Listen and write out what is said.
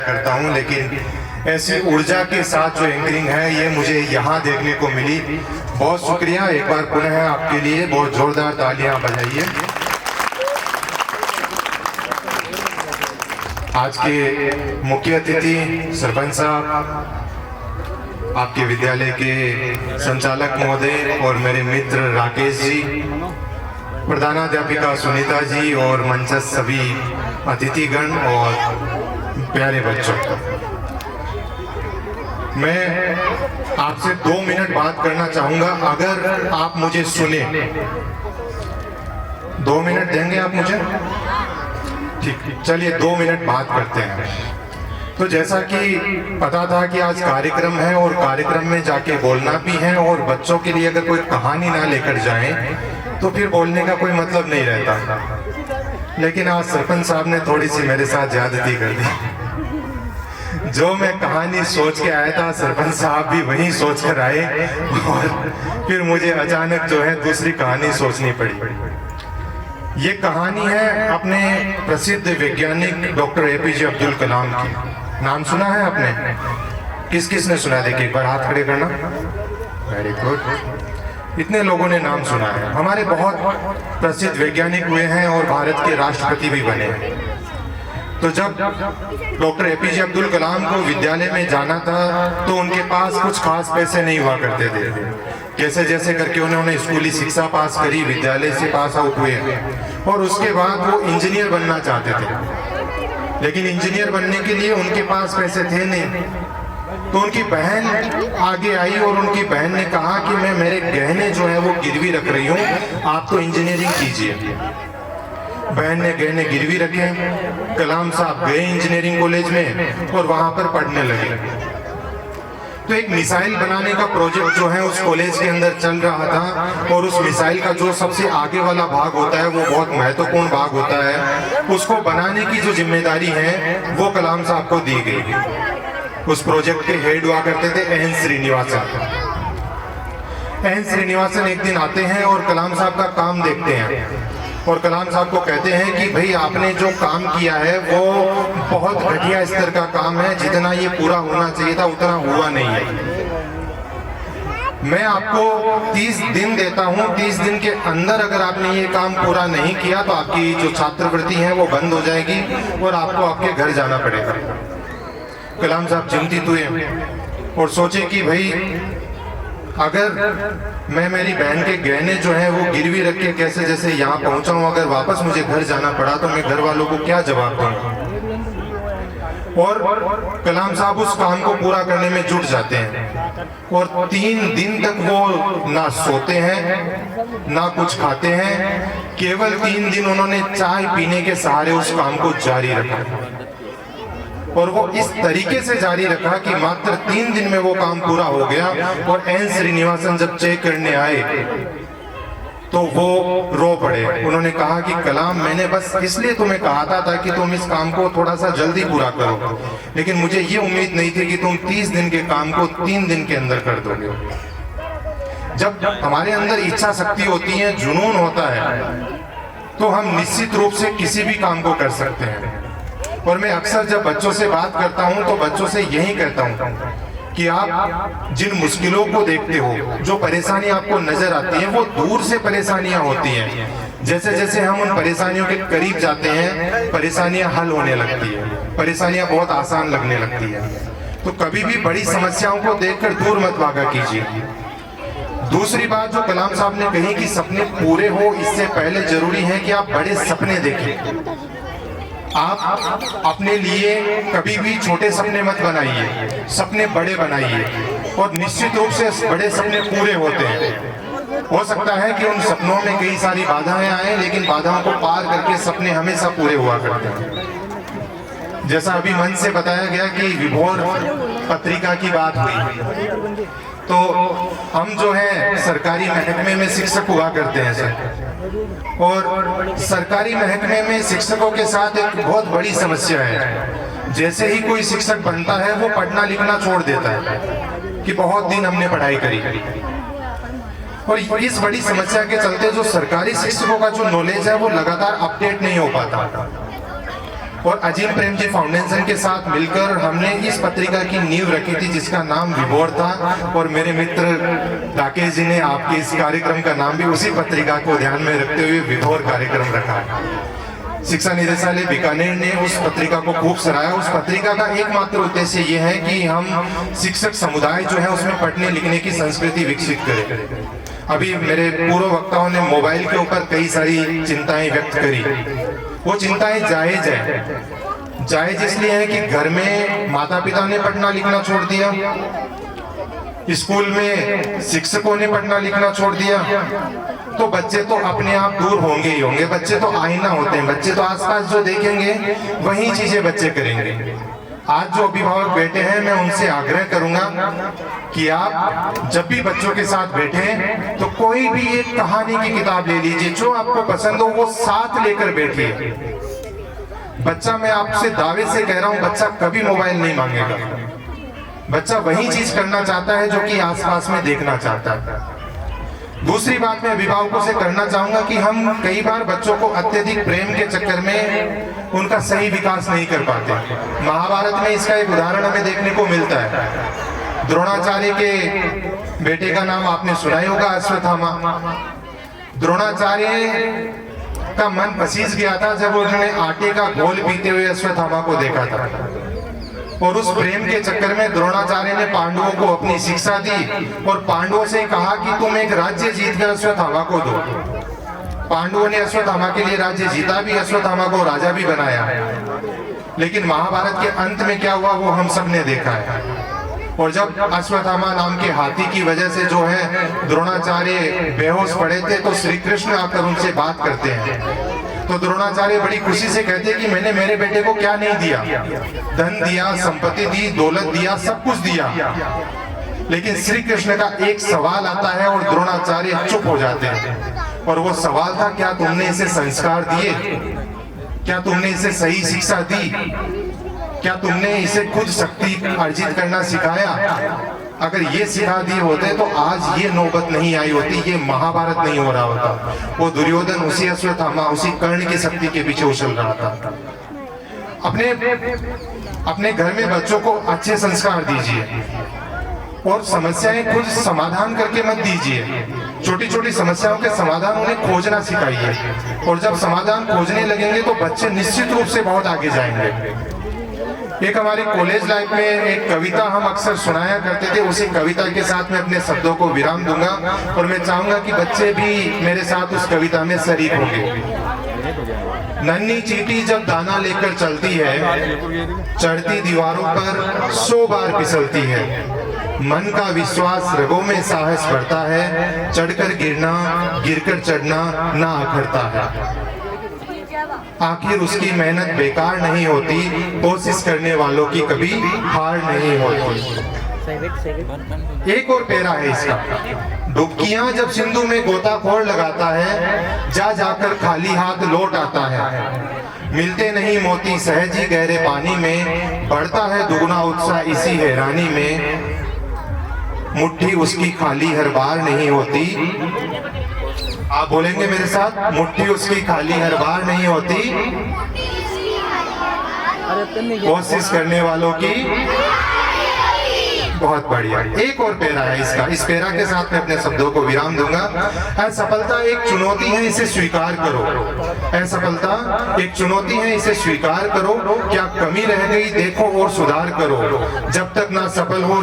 करता हूं, लेकिन ऐसी ऊर्जा के साथ जो एंकरिंग है ये मुझे यहाँ देखने को मिली। बहुत शुक्रिया एक बार पुनः आपके लिए, बहुत जोरदार तालियां बजाइए। आज के मुख्य अतिथि सरपंच साहब, आपके विद्यालय के संचालक महोदय और मेरे मित्र राकेश जी, प्रधानाध्यापिका सुनीता जी और मंचस्थ सभी अतिथिगण और प्यारे बच्चों, मैं आपसे 2 मिनट बात करना चाहूंगा। अगर आप मुझे सुने, 2 मिनट देंगे आप मुझे? ठीक, चलिए 2 मिनट बात करते हैं। तो जैसा कि पता था कि आज कार्यक्रम है और कार्यक्रम में जाके बोलना भी है, और बच्चों के लिए अगर कोई कहानी ना लेकर जाएं तो फिर बोलने का कोई मतलब नहीं रहता। लेकिन आज सरपंच साहब ने थोड़ी सी मेरे साथ ज्यादती कर दी। जो मैं कहानी सोच के आया था, सरपंच साहब भी वही सोच कर आए, और फिर मुझे अचानक जो है दूसरी कहानी सोचनी पड़ी। ये कहानी है अपने प्रसिद्ध वैज्ञानिक डॉक्टर एपीजे अब्दुल कलाम की। नाम सुना है आपने? किस किस ने सुना? देखिए एक बार हाथ खड़े करना। वेरी गुड, इतने लोगों ने नाम सुना है। हमारे बहुत प्रसिद्ध वैज्ञानिक हुए हैं और भारत के राष्ट्रपति भी बने हैं। तो जब डॉक्टर एपीजे अब्दुल कलाम को विद्यालय में जाना था तो उनके पास कुछ खास पैसे नहीं हुआ करते थे। कैसे जैसे करके उन्होंने स्कूली शिक्षा पास करी, विद्यालय से पास आउट हुए, और उसके बाद वो इंजीनियर बनना चाहते थे। लेकिन इंजीनियर बनने के लिए उनके पास पैसे थे नहीं। तो उनकी बहन आगे आई और उनकी बहन ने कहा कि मैं मेरे गहने जो है वो गिरवी रख रही हूँ, आप तो इंजीनियरिंग कीजिए। बहन ने गहने गिरवी रखे, कलाम साहब गए इंजीनियरिंग कॉलेज में और वहां पर पढ़ने लगे। तो एक मिसाइल बनाने का प्रोजेक्ट जो है उस कॉलेज के अंदर चल रहा था, और उस मिसाइल का जो सबसे आगे वाला भाग होता है वो बहुत महत्वपूर्ण भाग होता है। उसको बनाने की जो जिम्मेदारी है वो कलाम साहब को दी गई। उस प्रोजेक्ट के हेड हुआ करते थे एन श्रीनिवासन। एन श्रीनिवासन एक दिन आते हैं और कलाम साहब का काम देखते हैं, और कलाम साहब को कहते हैं कि भाई आपने जो काम किया है वो बहुत घटिया स्तर का काम है, जितना ये पूरा होना चाहिए था उतना हुआ नहीं है। मैं आपको 30 दिन देता हूँ, 30 दिन के अंदर अगर आपने ये काम पूरा नहीं किया तो आपकी जो छात्रवृत्ति है वो बंद हो जाएगी और आपको आपके घर जाना पड़ेगा। कलाम साहब चिंतित हुए और सोचे कि भाई अगर मैं मेरी बहन के गहने जो है वो गिरवी रख के कैसे जैसे यहाँ पहुंचा हूँ, अगर वापस मुझे घर जाना पड़ा तो मैं घर वालों को क्या जवाब दूंगा। और कलाम साहब उस काम को पूरा करने में जुट जाते हैं, और 3 दिन तक वो ना सोते हैं ना कुछ खाते हैं। केवल 3 दिन उन्होंने चाय पीने के सहारे उस काम को जारी रखा, और वो इस तरीके से जारी रखा कि मात्र 3 दिन में वो काम पूरा हो गया। और एन श्रीनिवासन जब चेक करने आए तो वो रो पड़े। उन्होंने कहा कि कलाम, मैंने बस इसलिए तुम्हें कहा था कि तुम इस काम को थोड़ा सा जल्दी पूरा करो, लेकिन मुझे ये उम्मीद नहीं थी कि तुम 30 दिन के काम को 3 दिन के अंदर कर दोगे। जब हमारे अंदर इच्छा शक्ति होती है, जुनून होता है, तो हम निश्चित रूप से किसी भी काम को कर सकते हैं। और मैं अक्सर जब बच्चों से बात करता हूं तो बच्चों से यही कहता हूं कि आप जिन मुश्किलों को देखते हो, जो परेशानियां आपको नजर आती हैं, वो दूर से परेशानियां होती हैं। जैसे जैसे हम उन परेशानियों के करीब जाते हैं, परेशानियां हल होने लगती है, परेशानियां बहुत आसान लगने लगती है। तो कभी भी बड़ी समस्याओं को देखकर दूर मत भागा कीजिए। दूसरी बात जो कलाम साहब ने कही कि सपने पूरे हो इससे पहले जरूरी है कि आप बड़े सपने देखें। आप अपने लिए कभी भी छोटे सपने मत बनाइए, सपने बड़े बनाइए, और निश्चित रूप से बड़े सपने पूरे होते हैं। हो सकता है कि उन सपनों में कई सारी बाधाएं आए, लेकिन बाधाओं को पार करके सपने हमेशा पूरे हुआ करते हैं। जैसा अभी मन से बताया गया कि विभोर पत्रिका की बात हुई, तो हम जो है सरकारी महकमे में शिक्षक हुआ करते हैं सर, और सरकारी महकमे में शिक्षकों के साथ एक बहुत बड़ी समस्या है। जैसे ही कोई शिक्षक बनता है वो पढ़ना लिखना छोड़ देता है कि बहुत दिन हमने पढ़ाई करी, और इस बड़ी समस्या के चलते जो सरकारी शिक्षकों का जो नॉलेज है वो लगातार अपडेट नहीं हो पाता। और अजीम प्रेम जी फाउंडेशन के साथ मिलकर हमने इस पत्रिका की नींव रखी थी, जिसका नाम विभोर था। और मेरे मित्र राकेश जी ने आपके इस कार्यक्रम का नाम भी उसी पत्रिका को ध्यान में रखते हुए विभोर कार्यक्रम रखा। शिक्षा निदेशालय बीकानेर ने उस पत्रिका को खूब सराहा। उस पत्रिका का एकमात्र उद्देश्य ये है कि हम शिक्षक समुदाय जो है उसमें पढ़ने लिखने की संस्कृति विकसित करें। अभी मेरे पूर्व वक्ताओं ने मोबाइल के ऊपर कई सारी चिंताएं व्यक्त करी। वो चिंताएं जायज है। जायज इसलिए है कि घर में माता पिता ने पढ़ना लिखना छोड़ दिया, स्कूल में शिक्षकों ने पढ़ना लिखना छोड़ दिया, तो बच्चे तो अपने आप दूर होंगे ही होंगे। बच्चे तो आईना होते हैं, बच्चे तो आसपास जो देखेंगे वही चीजें बच्चे करेंगे। आज जो अभिभावक बैठे हैं, मैं उनसे आग्रह करूंगा कि आप जब भी बच्चों के साथ बैठे तो कोई भी एक कहानी की किताब ले लीजिए, जो आपको पसंद हो वो साथ लेकर बैठिए। बच्चा, मैं आपसे दावे से कह रहा हूं, बच्चा कभी मोबाइल नहीं मांगेगा। बच्चा वही चीज करना चाहता है जो कि आसपास में देखना चाहता है। दूसरी बात मैं अभिभावकों से करना चाहूंगा कि हम कई बार बच्चों को अत्यधिक प्रेम के चक्कर में उनका सही विकास नहीं कर पाते। महाभारत में इसका एक उदाहरण हमें देखने को मिलता है। द्रोणाचार्य के बेटे का नाम आपने सुना ही होगा, अश्वत्थामा। द्रोणाचार्य का मन पसीज गया था जब उन्होंने आटे का घोल पीते हुए अश्वत्थामा को देखा था। और उस प्रेम के चक्कर में द्रोणाचार्य ने पांडवों को अपनी शिक्षा दी और पांडवों से कहा कि तुम एक राज्य जीत कर अश्वत्थामा को दो। पांडवों ने अश्वत्थामा के लिए राज्य जीता भी, अश्वत्थामा को राजा भी बनाया। लेकिन महाभारत के अंत में क्या हुआ वो हम सब ने देखा है। और जब अश्वत्थामा नाम के हाथी की वजह से जो है द्रोणाचार्य बेहोश पड़े थे, तो श्री कृष्ण आकर उनसे बात करते हैं। तो द्रोणाचार्य बड़ी खुशी से कहते कि मैंने मेरे बेटे को क्या नहीं दिया, धन दिया, संपत्ति दी, दौलत दिया, सब कुछ दिया। लेकिन श्री कृष्ण का एक सवाल आता है और द्रोणाचार्य चुप हो जाते हैं। और वो सवाल था, क्या तुमने इसे संस्कार दिए? क्या तुमने इसे सही शिक्षा दी? क्या तुमने इसे खुद शक्ति अर्जित करना सिखाया? अगर ये सिखा दिए होते तो आज ये नौबत नहीं आई होती, ये महाभारत नहीं हो रहा होता। वो दुर्योधन उसी अश्वत्थामा, उसी कर्ण की शक्ति के पीछे उछल रहा था। अपने घर में बच्चों को अच्छे संस्कार दीजिए और समस्याएं खुद समाधान करके मत दीजिए। छोटी छोटी समस्याओं के समाधान उन्हें खोजना सिखाइए। और जब समाधान खोजने लगेंगे तो बच्चे निश्चित रूप से बहुत आगे जाएंगे। एक हमारी कॉलेज लाइफ में एक कविता हम अक्सर सुनाया करते थे। उसी कविता के साथ मैं अपने शब्दों को विराम दूंगा और मैं चाहूंगा कि बच्चे भी मेरे साथ उस कविता में शरीक होंगे। नन्ही चींटी जब दाना लेकर चलती है, चढ़ती दीवारों पर 100 बार फिसलती है। मन का विश्वास, रगों में साहस बढ़ता है, चढ़कर गिरना, गिरकर चढ़ना ना अखरता है। आखिर उसकी मेहनत बेकार नहीं होती, कोशिश करने वालों की कभी हार नहीं होती। एक और पैरा है इसका। डुबकियां जब सिंधु में गोताखोर लगाता है, जा जाकर खाली हाथ लौट आता है। मिलते नहीं मोती सहज ही गहरे पानी में, बढ़ता है दुगना उत्साह इसी हैरानी में। मुट्ठी उसकी खाली हर बार नहीं होती। आप बोलेंगे मेरे साथ, मुट्ठी उसकी खाली हर बार नहीं होती, कोशिश करने वालों की। बहुत बढ़िया। एक और पैरा है इसका। इस पैरा के साथ मैं अपने शब्दों को विराम दूंगा। असफलता एक चुनौती है, इसे स्वीकार करो। असफलता एक चुनौती है, इसे स्वीकार करो। क्या कमी रह गई देखो और सुधार करो। जब तक ना सफल हो